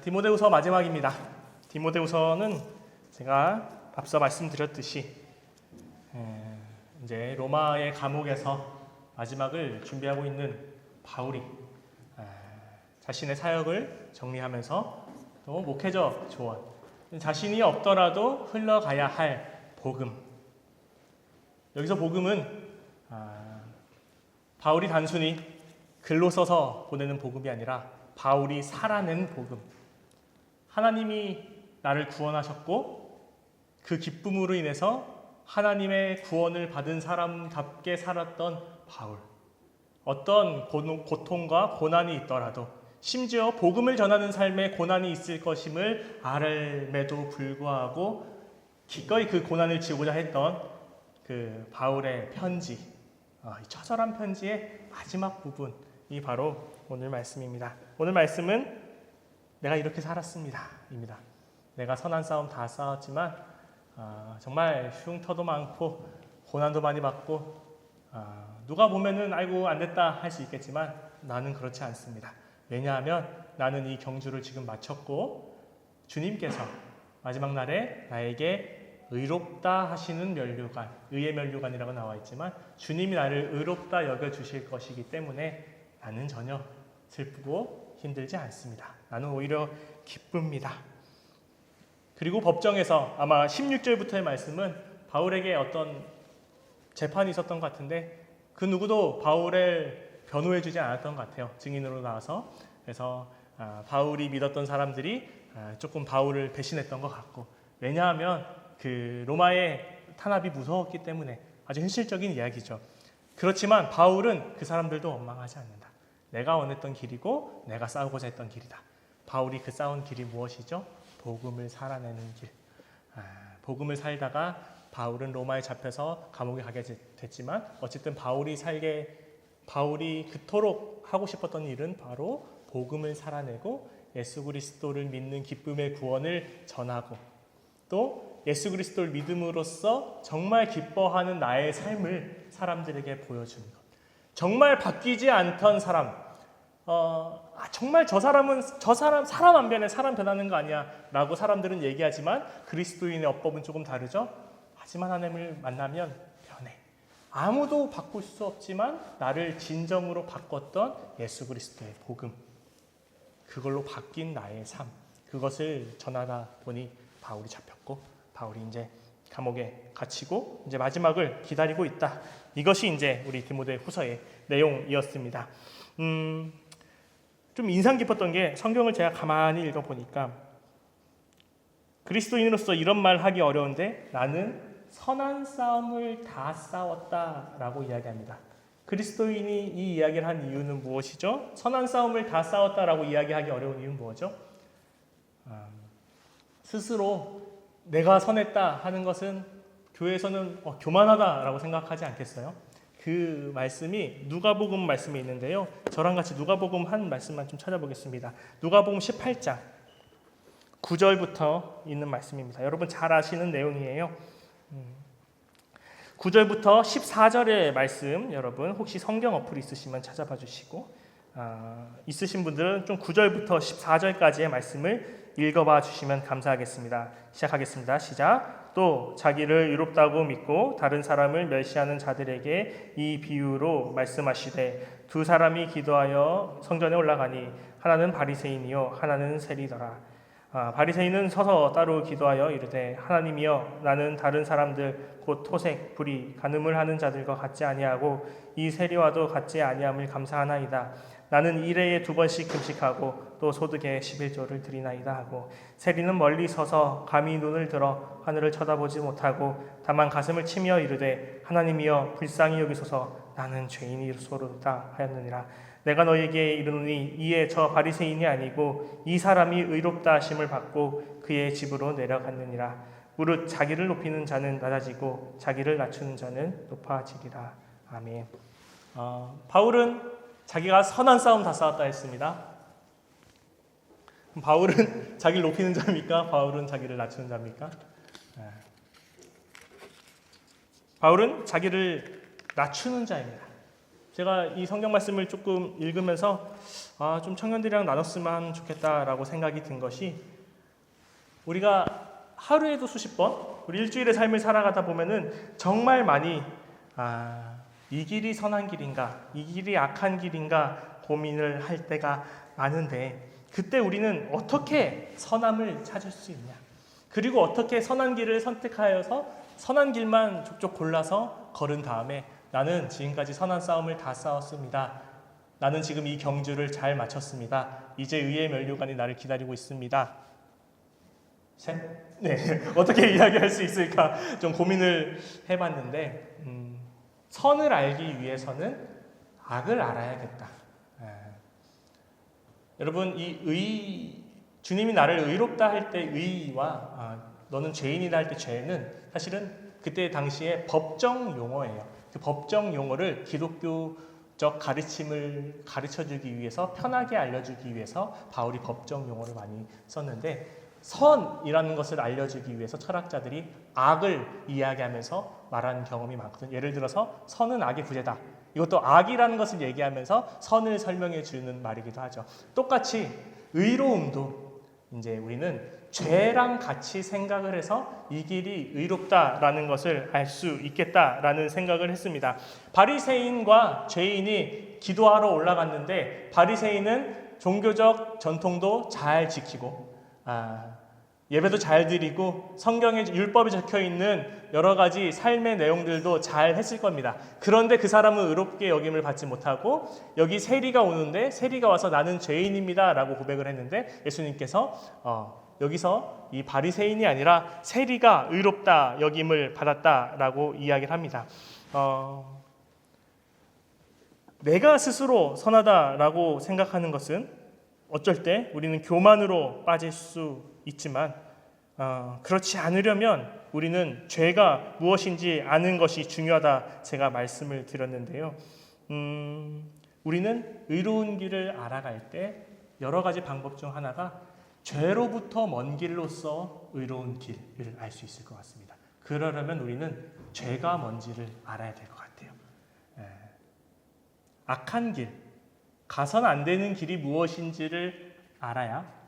디모데후서 마지막입니다. 디모데후서는 제가 앞서 말씀드렸듯이 이제 로마의 감옥에서 마지막을 준비하고 있는 바울이 자신의 사역을 정리하면서 또 목회적 조언, 자신이 없더라도 흘러가야 할 복음. 여기서 복음은 바울이 단순히 글로 써서 보내는 복음이 아니라 바울이 살아낸 복음. 하나님이 나를 구원하셨고 그 기쁨으로 인해서 하나님의 구원을 받은 사람답게 살았던 바울. 어떤 고통과 고난이 있더라도 심지어 복음을 전하는 삶에 고난이 있을 것임을 알음에도 불구하고 기꺼이 그 고난을 지고자 했던 그 바울의 편지, 이 처절한 편지의 마지막 부분이 바로 오늘 말씀입니다. 오늘 말씀은 내가 이렇게 살았습니다 입니다. 내가 선한 싸움 다 싸웠지만 정말 흉터도 많고 고난도 많이 받고 누가 보면은 아이고 안 됐다 할 수 있겠지만 나는 그렇지 않습니다. 왜냐하면 나는 이 경주를 지금 마쳤고 주님께서 마지막 날에 나에게 의롭다 하시는 면류관, 의의 면류관이라고 나와 있지만 주님이 나를 의롭다 여겨주실 것이기 때문에 나는 전혀 슬프고 힘들지 않습니다. 나는 오히려 기쁩니다. 그리고 법정에서 아마 16절부터의 말씀은 바울에게 어떤 재판이 있었던 것 같은데 그 누구도 바울을 변호해주지 않았던 것 같아요. 증인으로 나와서. 그래서 바울이 믿었던 사람들이 조금 바울을 배신했던 것 같고, 왜냐하면 그 로마의 탄압이 무서웠기 때문에. 아주 현실적인 이야기죠. 그렇지만 바울은 그 사람들도 원망하지 않는다. 내가 원했던 길이고 내가 싸우고자 했던 길이다. 바울이 그 싸운 길이 무엇이죠? 복음을 살아내는 길. 복음을 살다가 바울은 로마에 잡혀서 감옥에 가게 됐지만 어쨌든 바울이 그토록 하고 싶었던 일은 바로 복음을 살아내고 예수 그리스도를 믿는 기쁨의 구원을 전하고 또 예수 그리스도를 믿음으로써 정말 기뻐하는 나의 삶을 사람들에게 보여주는 것. 정말 바뀌지 않던 사람, 정말 저 사람 안 변해, 사람 변하는 거 아니야 라고 사람들은 얘기하지만 그리스도인의 어법은 조금 다르죠. 하지만 하나님을 만나면 변해. 아무도 바꿀 수 없지만 나를 진정으로 바꿨던 예수 그리스도의 복음, 그걸로 바뀐 나의 삶, 그것을 전하다 보니 바울이 잡혔고 바울이 이제 감옥에 갇히고 이제 마지막을 기다리고 있다. 이것이 이제 우리 디모데 후서의 내용이었습니다. 좀 인상 깊었던 게 성경을 제가 가만히 읽어보니까 그리스도인으로서 이런 말 하기 어려운데 나는 선한 싸움을 다 싸웠다라고 이야기합니다. 그리스도인이 이 이야기를 한 이유는 무엇이죠? 선한 싸움을 다 싸웠다라고 이야기하기 어려운 이유는 뭐죠? 스스로 내가 선했다 하는 것은 교회에서는 교만하다라고 생각하지 않겠어요? 그 말씀이 누가복음 말씀에 있는데요. 저랑 같이 누가복음 한 말씀만 좀 찾아보겠습니다. 누가복음 18장 9절부터 있는 말씀입니다. 여러분 잘 아시는 내용이에요. 9절부터 14절의 말씀, 여러분 혹시 성경 어플 있으시면 찾아봐 주시고 있으신 분들은 좀 9절부터 14절까지의 말씀을 읽어봐 주시면 감사하겠습니다. 시작하겠습니다. 시작. 또 자기를 의롭다고 믿고 다른 사람을 멸시하는 자들에게 이 비유로 말씀하시되 두 사람이 기도하여 성전에 올라가니 하나는 바리새인이요 하나는 세리더라. 바리새인은 서서 따로 기도하여 이르되 하나님이여 나는 다른 사람들 곧 토색, 불의, 간음을 하는 자들과 같지 아니하고 이 세리와도 같지 아니함을 감사하나이다. 나는 일해에 2번씩 금식하고 또 소득에 11조를 드리나이다 하고 세리는 멀리 서서 감히 눈을 들어 하늘을 쳐다보지 못하고 다만 가슴을 치며 이르되 하나님이여 불쌍히 여기소서 나는 죄인이로소로다 하였느니라. 내가 너에게 이르노니 이에 저 바리새인이 아니고 이 사람이 의롭다 하심을 받고 그의 집으로 내려갔느니라. 무릇 자기를 높이는 자는 낮아지고 자기를 낮추는 자는 높아지리라. 아멘. 바울은 자기가 선한 싸움 다 싸웠다 했습니다. 바울은 자기를 높이는 자입니까? 바울은 자기를 낮추는 자입니까? 바울은 자기를 낮추는 자입니다. 제가 이 성경 말씀을 조금 읽으면서 좀 청년들이랑 나눴으면 좋겠다라고 생각이 든 것이, 우리가 하루에도 수십 번 우리 일주일의 삶을 살아가다 보면은 정말 많이 이 길이 선한 길인가, 이 길이 악한 길인가 고민을 할 때가 많은데, 그때 우리는 어떻게 선함을 찾을 수 있냐, 그리고 어떻게 선한 길을 선택하여서 선한 길만 족족 골라서 걸은 다음에 나는 지금까지 선한 싸움을 다 싸웠습니다, 나는 지금 이 경주를 잘 마쳤습니다, 이제 의의 면류관이 나를 기다리고 있습니다. 네, 어떻게 이야기할 수 있을까 좀 고민을 해봤는데, 선을 알기 위해서는 악을 알아야겠다. 여러분, 주님이 나를 의롭다 할 때 의와 너는 죄인이다 할 때 죄는 사실은 그때 당시에 법정 용어예요. 그 법정 용어를 기독교적 가르침을 가르쳐주기 위해서, 편하게 알려주기 위해서 바울이 법정 용어를 많이 썼는데, 선이라는 것을 알려주기 위해서 철학자들이 악을 이야기하면서 말하는 경험이 많거든요. 예를 들어서 선은 악의 부재다, 이것도 악이라는 것을 얘기하면서 선을 설명해 주는 말이기도 하죠. 똑같이 의로움도 이제 우리는 죄랑 같이 생각을 해서 이 길이 의롭다라는 것을 알 수 있겠다라는 생각을 했습니다. 바리새인과 죄인이 기도하러 올라갔는데, 바리새인은 종교적 전통도 잘 지키고 예배도 잘 드리고 성경에 율법에 적혀 있는 여러 가지 삶의 내용들도 잘 했을 겁니다. 그런데 그 사람은 의롭게 여김을 받지 못하고, 여기 세리가 오는데 세리가 와서 나는 죄인입니다 라고 고백을 했는데, 예수님께서 여기서 이 바리새인이 아니라 세리가 의롭다 여김을 받았다라고 이야기를 합니다. 내가 스스로 선하다라고 생각하는 것은 어쩔 때 우리는 교만으로 빠질 수 있지만, 그렇지 않으려면 우리는 죄가 무엇인지 아는 것이 중요하다 제가 말씀을 드렸는데요. 우리는 의로운 길을 알아갈 때 여러 가지 방법 중 하나가 죄로부터 먼 길로서 의로운 길을 알 수 있을 것 같습니다. 그러려면 우리는 죄가 뭔지를 알아야 될 것 같아요. 악한 길, 가선 안 되는 길이 무엇인지를 알아야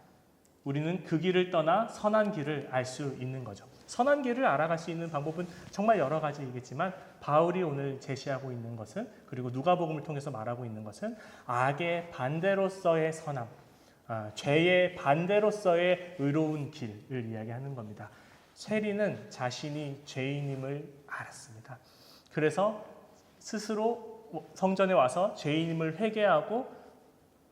우리는 그 길을 떠나 선한 길을 알 수 있는 거죠. 선한 길을 알아갈 수 있는 방법은 정말 여러 가지이겠지만, 바울이 오늘 제시하고 있는 것은, 그리고 누가복음을 통해서 말하고 있는 것은 악의 반대로서의 선함, 죄의 반대로서의 의로운 길을 이야기하는 겁니다. 세리는 자신이 죄인임을 알았습니다. 그래서 스스로 성전에 와서 죄인임을 회개하고,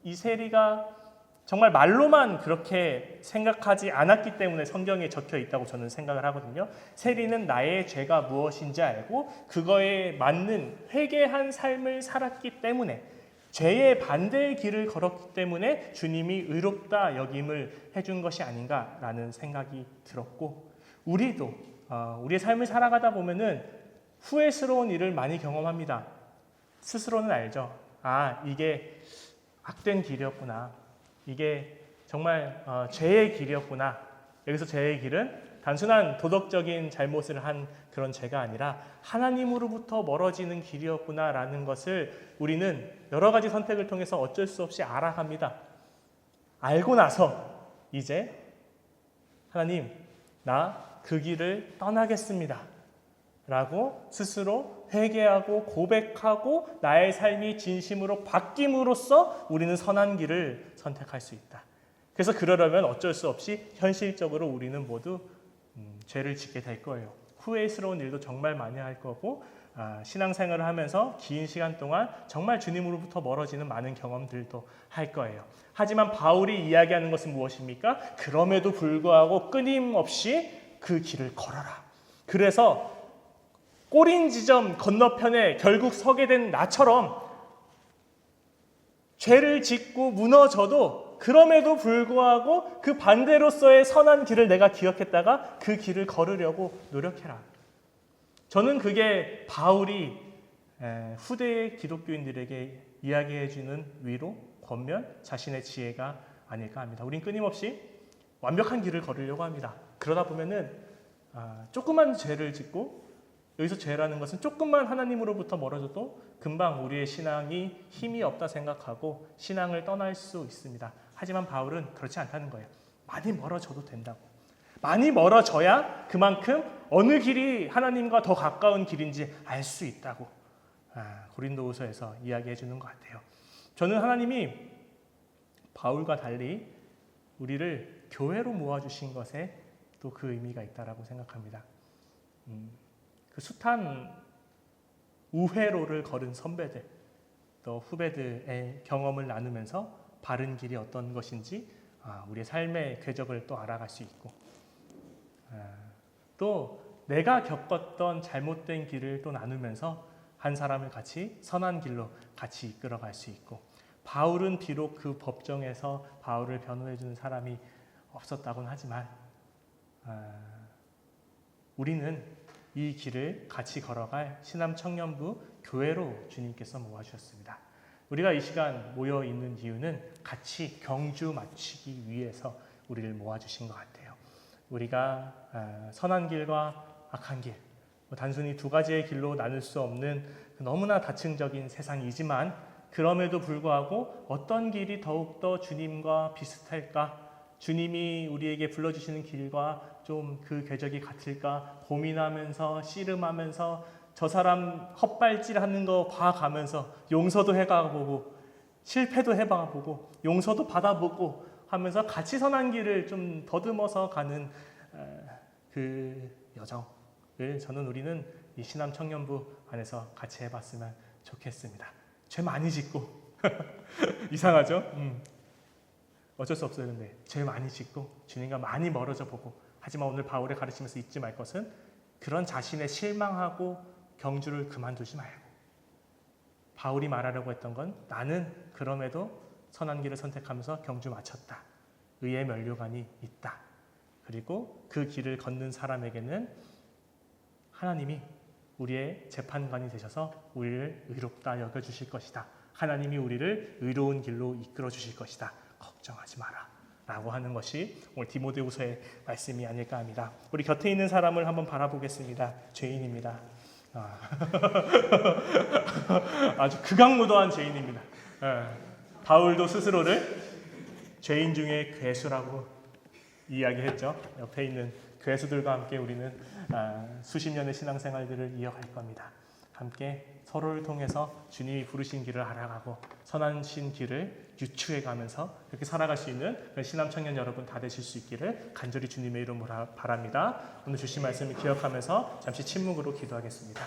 이 세리가 정말 말로만 그렇게 생각하지 않았기 때문에 성경에 적혀 있다고 저는 생각을 하거든요. 세리는 나의 죄가 무엇인지 알고 그거에 맞는 회개한 삶을 살았기 때문에, 죄의 반대의 길을 걸었기 때문에 주님이 의롭다 여김을 해준 것이 아닌가라는 생각이 들었고, 우리도 우리의 삶을 살아가다 보면은 후회스러운 일을 많이 경험합니다. 스스로는 알죠. 이게 악된 길이었구나, 이게 정말 죄의 길이었구나. 여기서 죄의 길은 단순한 도덕적인 잘못을 한 그런 죄가 아니라 하나님으로부터 멀어지는 길이었구나라는 것을 우리는 여러 가지 선택을 통해서 어쩔 수 없이 알아갑니다. 알고 나서 이제 하나님, 나 그 길을 떠나겠습니다 라고 스스로 회개하고 고백하고 나의 삶이 진심으로 바뀜으로써 우리는 선한 길을 선택할 수 있다. 그래서 그러려면 어쩔 수 없이 현실적으로 우리는 모두 죄를 짓게 될 거예요. 후회스러운 일도 정말 많이 할 거고, 신앙생활을 하면서 긴 시간 동안 정말 주님으로부터 멀어지는 많은 경험들도 할 거예요. 하지만 바울이 이야기하는 것은 무엇입니까? 그럼에도 불구하고 끊임없이 그 길을 걸어라. 그래서 꼬린 지점 건너편에 결국 서게 된 나처럼 죄를 짓고 무너져도 그럼에도 불구하고 그 반대로서의 선한 길을 내가 기억했다가 그 길을 걸으려고 노력해라. 저는 그게 바울이 후대의 기독교인들에게 이야기해주는 위로, 권면, 자신의 지혜가 아닐까 합니다. 우린 끊임없이 완벽한 길을 걸으려고 합니다. 그러다 보면은 조그만 죄를 짓고, 여기서 죄라는 것은 조금만 하나님으로부터 멀어져도 금방 우리의 신앙이 힘이 없다 생각하고 신앙을 떠날 수 있습니다. 하지만 바울은 그렇지 않다는 거예요. 많이 멀어져도 된다고. 많이 멀어져야 그만큼 어느 길이 하나님과 더 가까운 길인지 알 수 있다고 고린도후서에서 이야기해 주는 것 같아요. 저는 하나님이 바울과 달리 우리를 교회로 모아주신 것에 또 그 의미가 있다라고 생각합니다. 그 숱한 우회로를 걸은 선배들, 또 후배들의 경험을 나누면서 바른 길이 어떤 것인지 우리의 삶의 궤적을 또 알아갈 수 있고, 또 내가 겪었던 잘못된 길을 또 나누면서 한 사람을 같이 선한 길로 같이 이끌어갈 수 있고, 바울은 비록 그 법정에서 바울을 변호해주는 사람이 없었다고는 하지만 우리는 이 길을 같이 걸어갈 신암 청년부 교회로 주님께서 모아주셨습니다. 우리가 이 시간 모여 있는 이유는 같이 경주 마치기 위해서 우리를 모아주신 것 같아요. 우리가 선한 길과 악한 길, 단순히 두 가지의 길로 나눌 수 없는 너무나 다층적인 세상이지만 그럼에도 불구하고 어떤 길이 더욱더 주님과 비슷할까? 주님이 우리에게 불러주시는 길과 좀 그 궤적이 같을까 고민하면서 씨름하면서 저 사람 헛발질하는 거 봐가면서 용서도 해가보고 실패도 해봐보고 용서도 받아보고 하면서 같이 선한 길을 좀 더듬어서 가는 그 여정을 우리는 이 신암 청년부 안에서 같이 해봤으면 좋겠습니다. 죄 많이 짓고 이상하죠? 어쩔 수 없어요. 근데 죄 많이 짓고 주님과 많이 멀어져 보고, 하지만 오늘 바울의 가르치면서 잊지 말 것은 그런 자신의 실망하고 경주를 그만두지 말고, 바울이 말하려고 했던 건 나는 그럼에도 선한 길을 선택하면서 경주 마쳤다. 의의 면류관이 있다. 그리고 그 길을 걷는 사람에게는 하나님이 우리의 재판관이 되셔서 우리를 의롭다 여겨주실 것이다. 하나님이 우리를 의로운 길로 이끌어 주실 것이다. 걱정하지 마라. 라고 하는 것이 오늘 디모데후서의 말씀이 아닐까 합니다. 우리 곁에 있는 사람을 한번 바라보겠습니다. 죄인입니다. 아주 극악무도한 죄인입니다. 바울도 스스로를 죄인 중에 괴수라고 이야기했죠. 옆에 있는 괴수들과 함께 우리는 수십 년의 신앙생활들을 이어갈 겁니다. 함께 서로를 통해서 주님이 부르신 길을 알아가고 선하신 길을 유추해가면서 그렇게 살아갈 수 있는 신암 청년 여러분 다 되실 수 있기를 간절히 주님의 이름으로 바랍니다. 오늘 주신 말씀을 기억하면서 잠시 침묵으로 기도하겠습니다.